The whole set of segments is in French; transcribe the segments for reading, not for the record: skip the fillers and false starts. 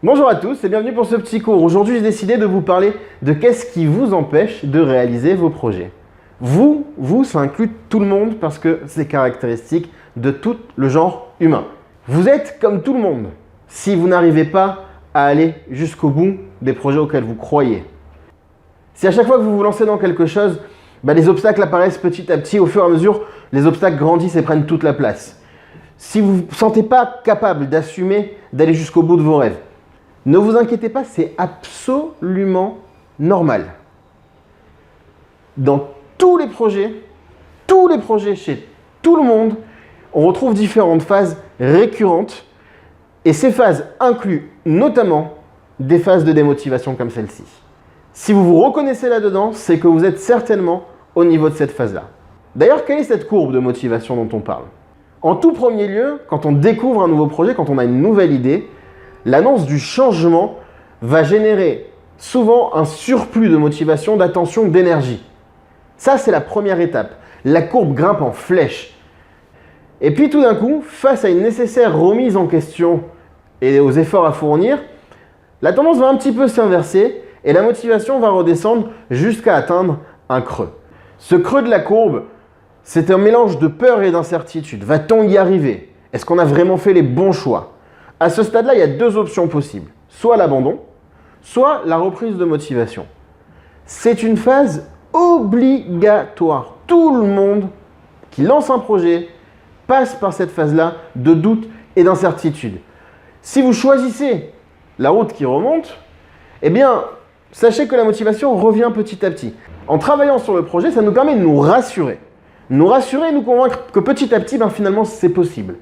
Bonjour à tous et bienvenue pour ce petit cours. Aujourd'hui, j'ai décidé de vous parler de qu'est-ce qui vous empêche de réaliser vos projets. Vous, ça inclut tout le monde parce que c'est caractéristique de tout le genre humain. Vous êtes comme tout le monde si vous n'arrivez pas à aller jusqu'au bout des projets auxquels vous croyez. Si à chaque fois que vous vous lancez dans quelque chose, les obstacles apparaissent petit à petit, au fur et à mesure, les obstacles grandissent et prennent toute la place. Si vous ne vous sentez pas capable d'assumer d'aller jusqu'au bout de vos rêves, ne vous inquiétez pas, c'est absolument normal. Dans tous les projets chez tout le monde, on retrouve différentes phases récurrentes et ces phases incluent notamment des phases de démotivation comme celle-ci. Si vous vous reconnaissez là-dedans, c'est que vous êtes certainement au niveau de cette phase-là. D'ailleurs, quelle est cette courbe de motivation dont on parle? En tout premier lieu, quand on découvre un nouveau projet, quand on a une nouvelle idée, l'annonce du changement va générer souvent un surplus de motivation, d'attention, d'énergie. Ça, c'est la première étape. La courbe grimpe en flèche. Et puis tout d'un coup, face à une nécessaire remise en question et aux efforts à fournir, la tendance va un petit peu s'inverser et la motivation va redescendre jusqu'à atteindre un creux. Ce creux de la courbe, c'est un mélange de peur et d'incertitude. Va-t-on y arriver? Est-ce qu'on a vraiment fait les bons choix? À ce stade-là, il y a deux options possibles. Soit l'abandon, soit la reprise de motivation. C'est une phase obligatoire. Tout le monde qui lance un projet passe par cette phase-là de doute et d'incertitude. Si vous choisissez la route qui remonte, eh bien, sachez que la motivation revient petit à petit. En travaillant sur le projet, ça nous permet de nous rassurer. Nous rassurer et nous convaincre que petit à petit, finalement, c'est possible.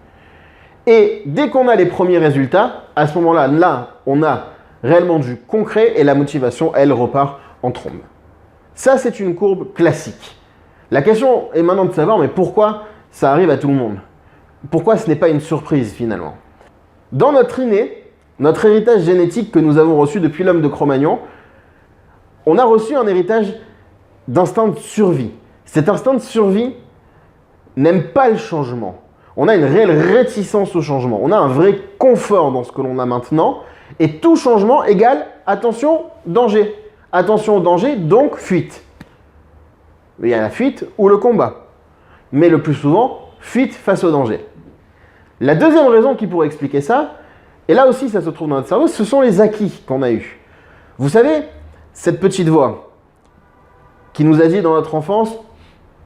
Et dès qu'on a les premiers résultats, à ce moment-là, on a réellement du concret et la motivation, elle, repart en trombe. Ça, c'est une courbe classique. La question est maintenant de savoir, mais pourquoi ça arrive à tout le monde? Pourquoi ce n'est pas une surprise finalement? Dans notre inné, notre héritage génétique que nous avons reçu depuis l'homme de Cro-Magnon, on a reçu un héritage d'instinct de survie. Cet instinct de survie n'aime pas le changement. On a une réelle réticence au changement. On a un vrai confort dans ce que l'on a maintenant. Et tout changement égale attention, danger. Attention au danger, donc fuite. Il y a la fuite ou le combat. Mais le plus souvent, fuite face au danger. La deuxième raison qui pourrait expliquer ça, et là aussi ça se trouve dans notre cerveau, ce sont les acquis qu'on a eus. Vous savez, cette petite voix qui nous a dit dans notre enfance,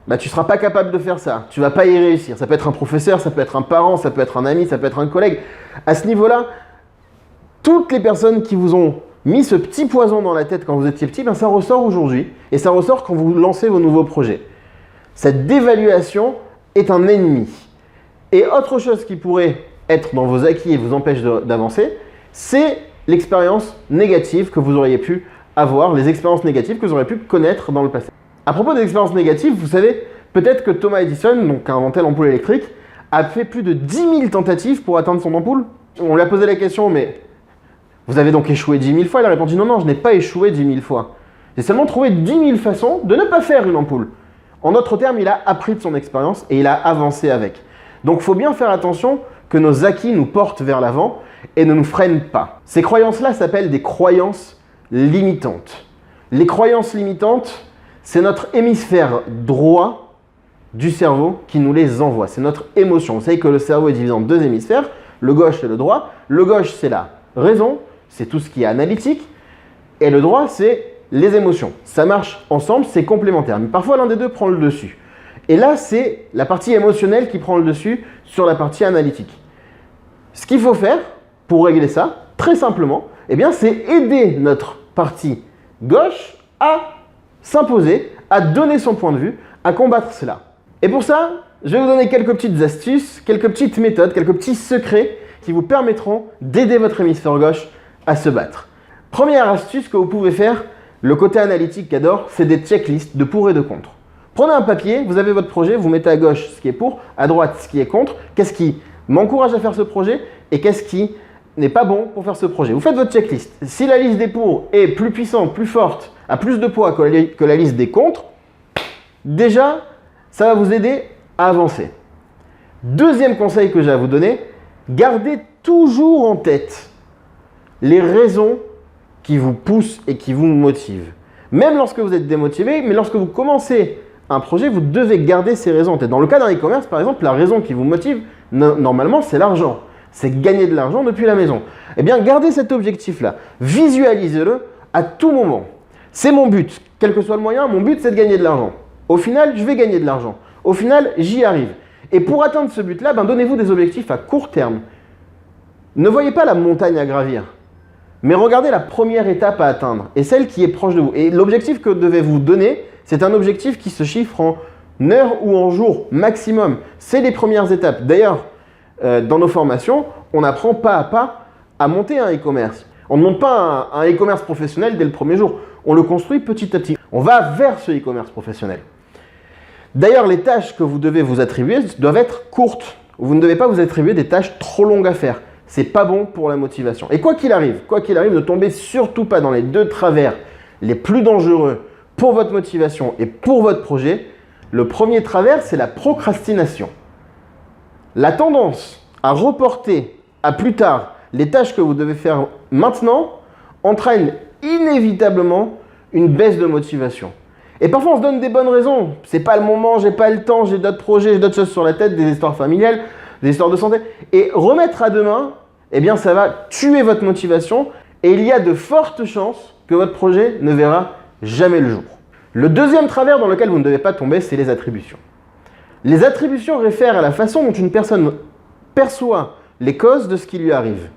tu ne seras pas capable de faire ça, tu ne vas pas y réussir. Ça peut être un professeur, ça peut être un parent, ça peut être un ami, ça peut être un collègue. À ce niveau-là, toutes les personnes qui vous ont mis ce petit poison dans la tête quand vous étiez petit, ça ressort aujourd'hui et ça ressort quand vous lancez vos nouveaux projets. Cette dévaluation est un ennemi. Et autre chose qui pourrait être dans vos acquis et vous empêche d'avancer, c'est l'expérience négative que vous auriez pu avoir, les expériences négatives que vous auriez pu connaître dans le passé. À propos des expériences négatives, vous savez, peut-être que Thomas Edison, qui a inventé l'ampoule électrique, a fait plus de 10 000 tentatives pour atteindre son ampoule. On lui a posé la question, mais vous avez donc échoué 10 000 fois? Il a répondu, non, je n'ai pas échoué 10 000 fois. J'ai seulement trouvé 10 000 façons de ne pas faire une ampoule. En d'autres termes, il a appris de son expérience et il a avancé avec. Donc, il faut bien faire attention que nos acquis nous portent vers l'avant et ne nous freinent pas. Ces croyances-là s'appellent des croyances limitantes. Les croyances limitantes, c'est notre hémisphère droit du cerveau qui nous les envoie. C'est notre émotion. Vous savez que le cerveau est divisé en deux hémisphères, le gauche et le droit. Le gauche, c'est la raison, c'est tout ce qui est analytique. Et le droit, c'est les émotions. Ça marche ensemble, c'est complémentaire. Mais parfois, l'un des deux prend le dessus. Et là, c'est la partie émotionnelle qui prend le dessus sur la partie analytique. Ce qu'il faut faire pour régler ça, très simplement, c'est aider notre partie gauche à s'imposer, à donner son point de vue, à combattre cela. Et pour ça, je vais vous donner quelques petites astuces, quelques petites méthodes, quelques petits secrets qui vous permettront d'aider votre hémisphère gauche à se battre. Première astuce que vous pouvez faire, le côté analytique qu'adore, c'est des checklists de pour et de contre. Prenez un papier, vous avez votre projet, vous mettez à gauche ce qui est pour, à droite ce qui est contre, qu'est-ce qui m'encourage à faire ce projet et qu'est-ce qui n'est pas bon pour faire ce projet. Vous faites votre checklist. Si la liste des pour est plus puissante, plus forte, a plus de poids que la liste des contre, déjà, ça va vous aider à avancer. Deuxième conseil que j'ai à vous donner, gardez toujours en tête les raisons qui vous poussent et qui vous motivent. Même lorsque vous êtes démotivé, mais lorsque vous commencez un projet, vous devez garder ces raisons en tête. Dans le cas d'un e-commerce, par exemple, la raison qui vous motive, normalement, c'est l'argent. C'est gagner de l'argent depuis la maison. Eh bien, gardez cet objectif-là. Visualisez-le à tout moment. C'est mon but. Quel que soit le moyen, mon but, c'est de gagner de l'argent. Au final, je vais gagner de l'argent. Au final, j'y arrive. Et pour atteindre ce but-là, donnez-vous des objectifs à court terme. Ne voyez pas la montagne à gravir, mais regardez la première étape à atteindre et celle qui est proche de vous. Et l'objectif que devez vous donner, c'est un objectif qui se chiffre en heures ou en jours maximum. C'est les premières étapes. D'ailleurs, dans nos formations, on apprend pas à pas à monter un e-commerce. On ne monte pas un e-commerce professionnel dès le premier jour. On le construit petit à petit. On va vers ce e-commerce professionnel. D'ailleurs, les tâches que vous devez vous attribuer doivent être courtes. Vous ne devez pas vous attribuer des tâches trop longues à faire. C'est pas bon pour la motivation. Et quoi qu'il arrive, ne tombez surtout pas dans les deux travers les plus dangereux pour votre motivation et pour votre projet. Le premier travers, c'est la procrastination. La tendance à reporter à plus tard les tâches que vous devez faire maintenant entraîne inévitablement une baisse de motivation. Et parfois, on se donne des bonnes raisons. C'est pas le moment, j'ai pas le temps, j'ai d'autres projets, j'ai d'autres choses sur la tête, des histoires familiales, des histoires de santé. Et remettre à demain, eh bien, ça va tuer votre motivation et il y a de fortes chances que votre projet ne verra jamais le jour. Le deuxième travers dans lequel vous ne devez pas tomber, c'est les attributions. Les attributions réfèrent à la façon dont une personne perçoit les causes de ce qui lui arrive.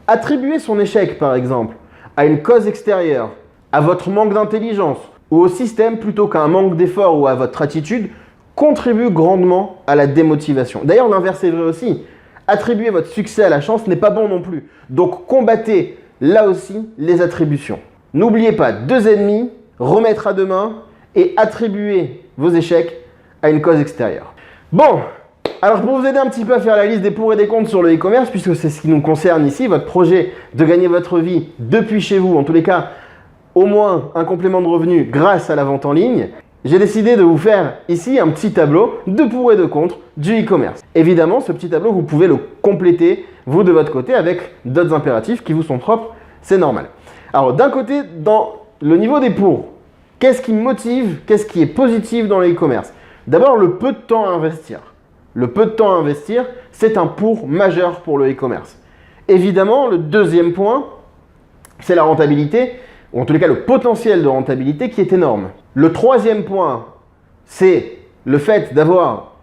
Attribuer son échec, par exemple, à une cause extérieure, à votre manque d'intelligence ou au système plutôt qu'à un manque d'effort ou à votre attitude, contribue grandement à la démotivation. D'ailleurs, l'inverse est vrai aussi. Attribuer votre succès à la chance n'est pas bon non plus. Donc, combattez là aussi les attributions. N'oubliez pas, deux ennemis, remettre à demain et attribuer vos échecs à une cause extérieure. Bon, alors pour vous aider un petit peu à faire la liste des pour et des contre sur le e-commerce, puisque c'est ce qui nous concerne ici, votre projet de gagner votre vie depuis chez vous, en tous les cas, au moins un complément de revenu grâce à la vente en ligne, j'ai décidé de vous faire ici un petit tableau de pour et de contre du e-commerce. Évidemment, ce petit tableau, vous pouvez le compléter, vous de votre côté, avec d'autres impératifs qui vous sont propres, c'est normal. Alors d'un côté, dans le niveau des pour, qu'est-ce qui me motive, qu'est-ce qui est positif dans le e-commerce? D'abord, le peu de temps à investir. Le peu de temps à investir, c'est un pour majeur pour le e-commerce. Évidemment, le deuxième point, c'est la rentabilité, ou en tous les cas le potentiel de rentabilité qui est énorme. Le troisième point, c'est le fait d'avoir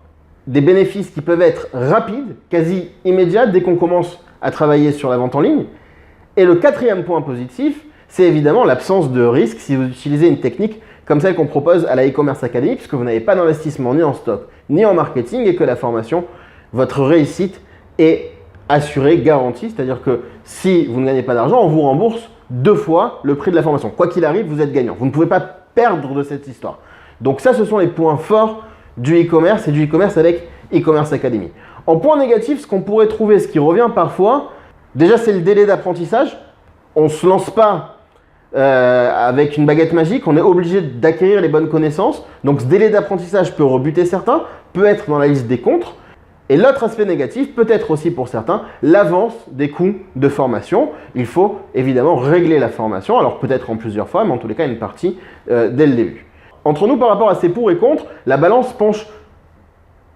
des bénéfices qui peuvent être rapides, quasi immédiats, dès qu'on commence à travailler sur la vente en ligne. Et le quatrième point positif, c'est évidemment l'absence de risque si vous utilisez une technique comme celle qu'on propose à la e-commerce academy, puisque vous n'avez pas d'investissement ni en stock, ni en marketing, et que la formation, votre réussite est assurée, garantie. C'est-à-dire que si vous ne gagnez pas d'argent, on vous rembourse 2 fois le prix de la formation. Quoi qu'il arrive, vous êtes gagnant. Vous ne pouvez pas perdre de cette histoire. Donc ça, ce sont les points forts du e-commerce et du e-commerce avec e-commerce academy. En point négatif, ce qu'on pourrait trouver, ce qui revient parfois, déjà c'est le délai d'apprentissage. On ne se lance pas avec une baguette magique, on est obligé d'acquérir les bonnes connaissances. Donc ce délai d'apprentissage peut rebuter certains, peut être dans la liste des contres. Et l'autre aspect négatif peut être aussi pour certains l'avance des coûts de formation. Il faut évidemment régler la formation, alors peut-être en plusieurs fois, mais en tous les cas une partie dès le début. Entre nous, par rapport à ces pour et contre, la balance penche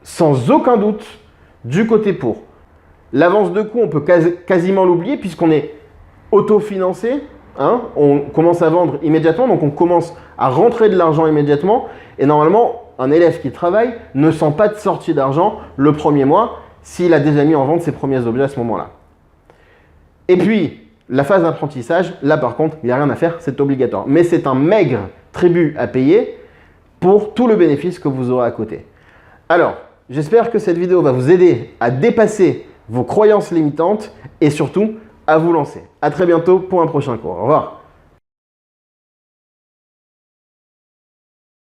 sans aucun doute du côté pour. L'avance de coûts, on peut quasiment l'oublier puisqu'on est autofinancé. On commence à vendre immédiatement, donc on commence à rentrer de l'argent immédiatement. Et normalement, un élève qui travaille ne sent pas de sortie d'argent le premier mois s'il a déjà mis en vente ses premiers objets à ce moment-là. Et puis, la phase d'apprentissage, là par contre, il n'y a rien à faire, c'est obligatoire. Mais c'est un maigre tribut à payer pour tout le bénéfice que vous aurez à côté. Alors, j'espère que cette vidéo va vous aider à dépasser vos croyances limitantes et surtout à vous lancer. À très bientôt pour un prochain cours. Au revoir.